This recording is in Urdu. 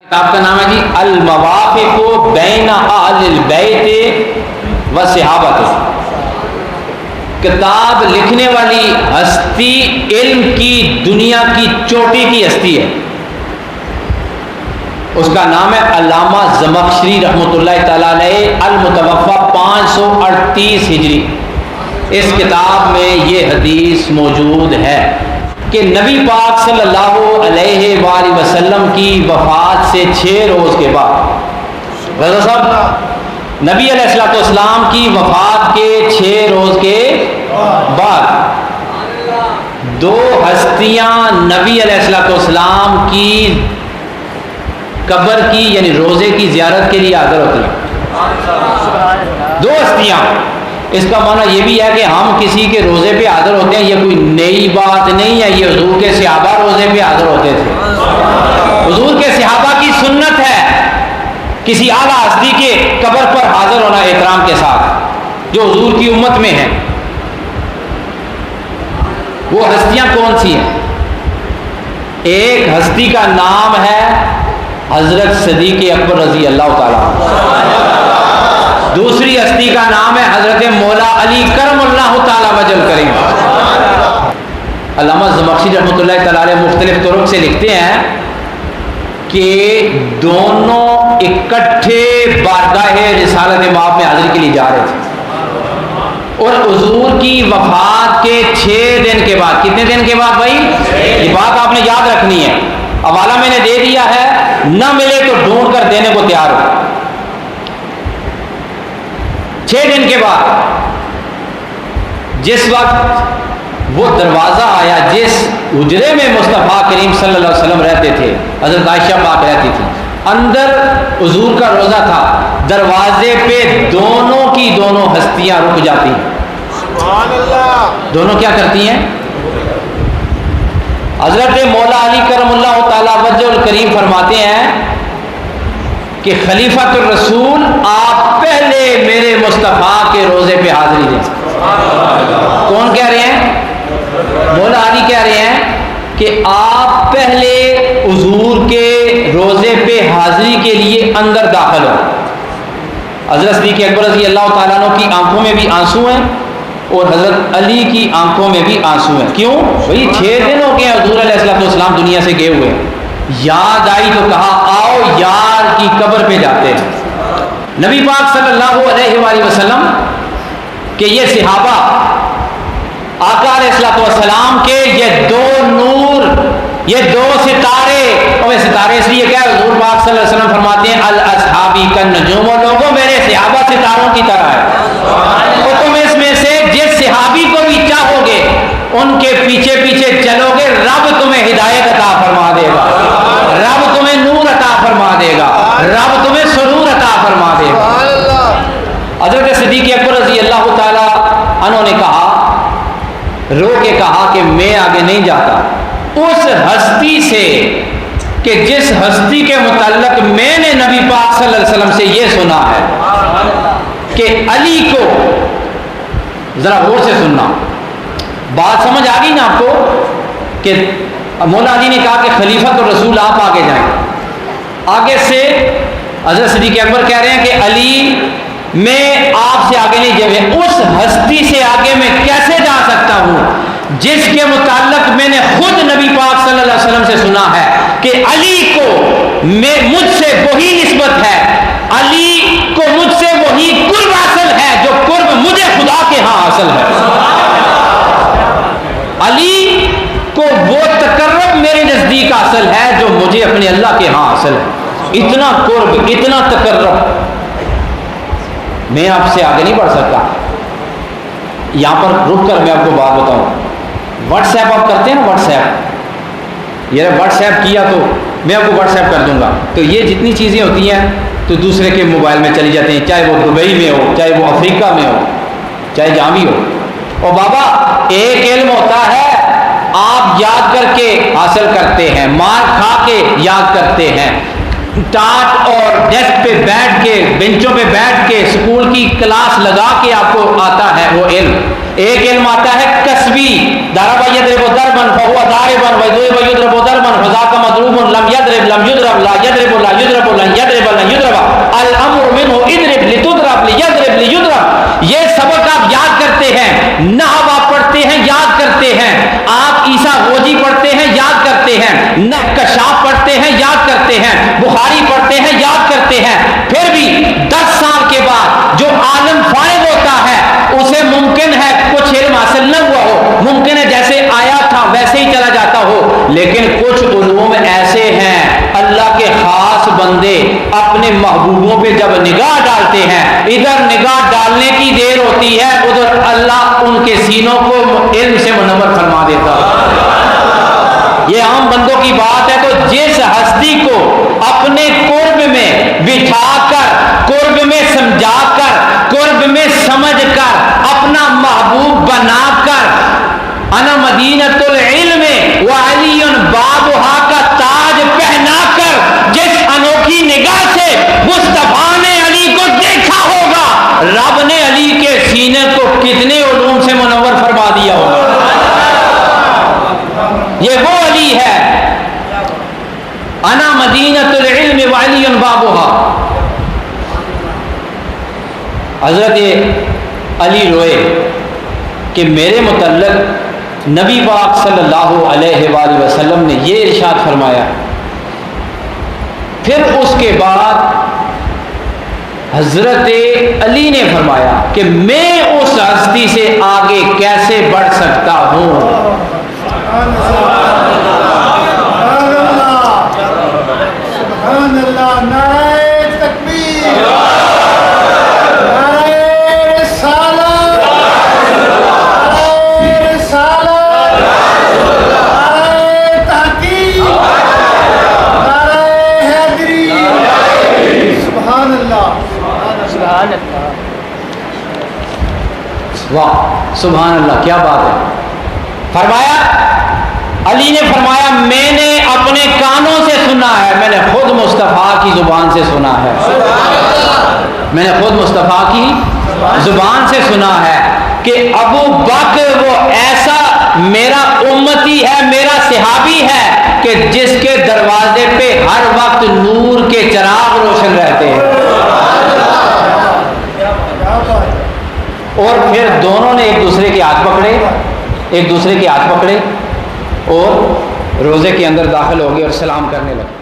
کتاب کا نام ہے جی الموافق بین اہل البیت و صحابہ۔ کتاب لکھنے والی ہستی علم کی دنیا کی چوٹی کی ہستی ہے، اس کا نام ہے علامہ زمخشری رحمۃ اللہ تعالیٰ علیہ، المتوفی 538 ہجری۔ اس کتاب میں یہ حدیث موجود ہے کہ نبی پاک صلی اللہ علیہ وآلہ وسلم کی وفات سے 6 روز کے بعد، رضا صاحب، نبی علیہ الصلوۃ والسلام کی وفات کے 6 روز کے بعد دو ہستیاں نبی علیہ الصلوۃ والسلام کی قبر کی یعنی روزے کی زیارت کے لیے حاضر ہوتی ہیں۔ 2 ہستیاں، اس کا معنی یہ بھی ہے کہ ہم کسی کے روزے پہ حاضر ہوتے ہیں، یہ کوئی نئی بات نہیں ہے، یہ حضور کے صحابہ روزے پہ حاضر ہوتے تھے۔ حضور کے صحابہ کی سنت ہے کسی اعلیٰ ہستی کے قبر پر حاضر ہونا احترام کے ساتھ، جو حضور کی امت میں ہے۔ وہ ہستیاں کون سی ہیں؟ ایک ہستی کا نام ہے حضرت صدیق اکبر رضی اللہ تعالیٰ، دوسری ہستی کا نام ہے حضرت مولا علی کرم اللہ تعالیٰ وجل کریم۔ علامہ زمخشری رحمۃ اللہ تعالیٰ علیہ مختلف طرق سے لکھتے ہیں کہ دونوں اکٹھے بارگاہ رسالت مآب میں حاضری کے لیے جا رہے تھے، اور حضور کی وفات کے 6 دن کے بعد، کتنے دن کے بعد بھائی؟ یہ بات آپ نے یاد رکھنی ہے، حوالہ میں نے دے دیا ہے، نہ ملے تو ڈھونڈ کر دینے کو تیار ہو۔ 6 دن کے بعد جس وقت وہ دروازہ آیا جس حجرے میں مصطفیٰ کریم صلی اللہ علیہ وسلم رہتے تھے، حضرت عائشہ پاک رہتی تھی، اندر حضور کا روزہ تھا، دروازے پہ دونوں کی دونوں ہستیاں رک جاتی ہیں۔ سبحان اللہ! دونوں کیا کرتی ہیں؟ حضرت مولا علی کرم اللہ تعالیٰ وجہ الکریم فرماتے ہیں کہ خلیفۃ الرسول آپ پہلے میرے مصطفیٰ کے روزے پہ حاضری دیں۔ کون کہہ رہے ہیں؟ مولا علی کہہ رہے ہیں کہ آپ پہلے حضور کے روزے پہ حاضری کے لیے اندر داخل ہو۔ حضرت صدیق اکبر رضی اللہ تعالیٰ عنہ کی آنکھوں میں بھی آنسو ہیں اور حضرت علی کی آنکھوں میں بھی آنسو ہیں۔ کیوں بھائی؟ 6 دن ہو گئے حضور علیہ الصلوۃ والسلام دنیا سے گئے ہوئے، یاد آئی تو کہا آؤ یار کی قبر پہ جاتے ہیں۔ نبی پاک صلی اللہ علیہ وآلہ وسلم کہ یہ صحابہ آقا علیہ الصلوۃ والسلام کے یہ 2 نور، یہ 2 ستارے، اور یہ ستارے اس لیے کیا ہے؟ حضور پاک صلی اللہ علیہ وسلم فرماتے ہیں الاصحابی کالنجوم، لوگوں میرے صحابہ ستاروں کی طرح ہے، اور تم اس میں سے جس صحابی کو بھی چاہو گے ان کے پیچھے پیچھے چلو گے، رب تمہیں ہدایت عطا فرما دے گا، رب تمہیں نور عطا فرما دے گا، رب تمہیں سرور عطا فرما دے گا۔ حضرت صدیق اکبر رضی اللہ تعالیٰ عنہ نے کہا، رو کے کہا کہ میں آگے نہیں جاتا اس ہستی سے کہ جس ہستی کے متعلق میں نے نبی پاک صلی اللہ علیہ وسلم سے یہ سنا ہے کہ علی کو، ذرا غور سے سننا، بات سمجھ آ گئی نا آپ کو؟ کہ مولا علی نے کہا کہ خلیفۃ الرسول آپ آگے جائیں، آگے سے حضرت صدیق اکبر کہہ رہے ہیں کہ علی میں آپ سے آگے نہیں جائے، اس ہستی سے آگے میں کیسے جا سکتا ہوں جس کے متعلق میں نے خود نبی پاک صلی اللہ علیہ وسلم سے سنا ہے کہ علی کو مجھ سے وہی نسبت ہے، علی کو مجھ سے وہی قرب حاصل ہے جو قرب مجھے خدا کے ہاں حاصل ہے، علی کو وہ تقرب میرے نزدیک حاصل ہے جو مجھے اپنے اللہ کے ہاں حاصل ہے۔ اتنا قرب، اتنا تقرب، میں آپ سے آگے نہیں بڑھ سکتا۔ یہاں پر رک کر میں آپ کو بات بتاؤں، واٹس ایپ آپ کرتے ہیں نا، واٹس ایپ، یہ واٹس ایپ کیا تو میں آپ کو واٹس ایپ کر دوں گا، تو یہ جتنی چیزیں ہوتی ہیں تو دوسرے کے موبائل میں چلی جاتی ہیں، چاہے وہ دبئی میں ہو، چاہے وہ افریقہ میں ہو، چاہے جہاں بھی ہو۔ اور بابا ایک علم ہوتا ہے آپ یاد کر کے حاصل کرتے ہیں، مار کھا کے یاد کرتے ہیں، ٹاٹ اور ڈیسک پہ بیٹھ کے، بینچوں پہ بیٹھ کے اسکول کی کلاس لگا کے آپ کو آتا ہے وہ علم۔ ایک علم آتا ہے کسبی، ضرب یضرب ضربا فهو ضاربا ويضرب يضرب ضربا فذاك مضروب لم يضرب لم يضرب لا يضرب لا يضرب لن يضرب لن يضرب الامر منه اضرب لتضرب ليضرب ليضرب۔ یہ سبق آپ یاد کرتے ہیں، نحو آپ پڑھتے ہیں، یاد کرتے ہیں، آپ عیسیٰ غوجی پڑھتے ہیں، یاد کرتے ہیں، کشاف پڑھتے ہیں، یاد کرتے ہیں، بخاری پڑھتے ہیں، یاد کرتے ہیں، پھر بھی 10 سال کے بعد جو عالم فارغ ہوتا ہے اسے ممکن ہے کچھ علم حاصل نہ ہوا ہو، ممکن ہے جیسے آیا تھا ویسے ہی چلا جاتا ہو، لیکن کچھ علوم ایسے ہیں اللہ کے خاص بندے اپنے محبوبوں پہ جب نگاہ ڈالتے ہیں، ادھر نگاہ ڈالنے کی دیر ہوتی ہے، ادھر اللہ ان کے سینوں کو علم سے منور فرما دیتا ہے۔ یہ عام بندوں کی بات ہے، تو جس ہستی کو اپنے قرب میں بٹھا کر، قرب میں سمجھا کر، قرب میں سمجھ کر، اپنا محبوب بنا کر، انا مدینۃ العلم وعلی بابھا کا تاج پہنا کر، جس انوکھی نگاہ سے مصطفیٰ نے علی کو دیکھا ہوگا، رب نے علی کے سینے کو کتنے علوم سے منور فرما دیا ہوگا۔ یہ وہ علی ہے، انا مدینۃ العلم وعلی بابھا۔ حضرت علی روئے کہ میرے متعلق نبی پاک صلی اللہ علیہ وآلہ وسلم نے یہ ارشاد فرمایا۔ پھر اس کے بعد حضرت علی نے فرمایا کہ میں اس ہستی سے آگے کیسے بڑھ سکتا ہوں۔ سبحان اللہ، نعرہ تکبیر، نعرہ رسالت، نعرہ رسالت، نعرہ تحقیق، نعرہ حیدری، سبحان اللہ، سبحان اللہ، واہ سبحان اللہ، کیا بات ہے۔ فرمایا، علی نے فرمایا میں نے اپنے کانوں سے سنا ہے، میں نے خود مصطفیٰ کی زبان سے سنا ہے، میں نے خود مصطفیٰ کی زبان سے سنا ہے کہ ابو بکر وہ ایسا میرا امتی ہے، میرا صحابی ہے کہ جس کے دروازے پہ ہر وقت نور کے چراغ روشن رہتے ہیں۔ اور پھر دونوں نے ایک دوسرے کے ہاتھ پکڑے، ایک دوسرے کے ہاتھ پکڑے اور روزے کے اندر داخل ہو گئے اور سلام کرنے لگے۔